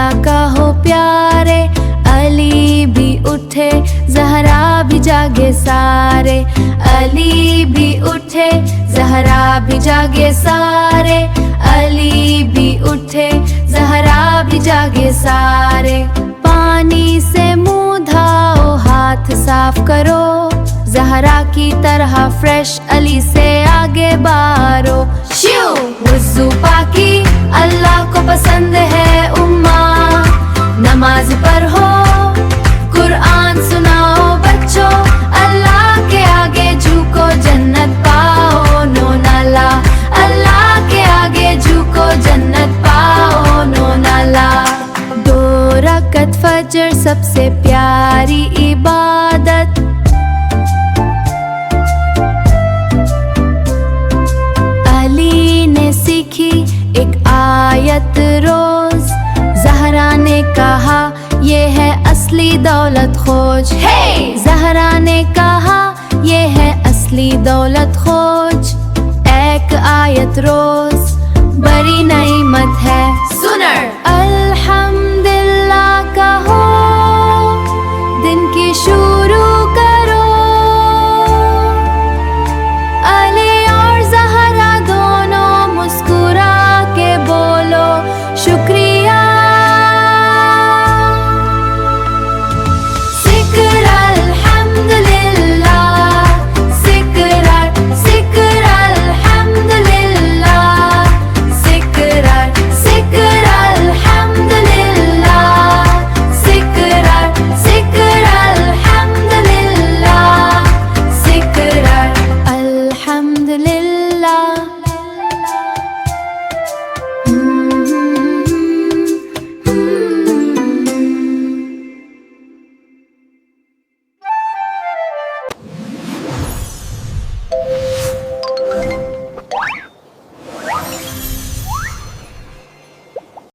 अल्लाह का हो प्यारे, अली भी उठे ज़हरा भी जागे सारे, अली भी उठे ज़हरा भी जागे सारे, अली भी उठे ज़हरा भी जागे सारे। पानी से मुंह धाओ हाथ साफ करो, ज़हरा की तरह फ्रेश अली से आगे बारो। शिव वुज़ू पाकी अल्लाह को पसंद है उम्मा, नमाज पढ़ो कुरान सुनाओ बच्चों, अल्लाह के आगे झुको जन्नत पाओ नो नाला, अल्लाह के आगे झुको जन्नत पाओ नो नाला। 2 रकत फजर सबसे प्यारी इबादत, अली ने सीखी एक आयत रोज, ज़हरा ने कहा ये है असली दौलत खोज। ज़हरा ने कहा ये है असली दौलत खोज, एक आयत रोज बड़ी नेमत है सुनर।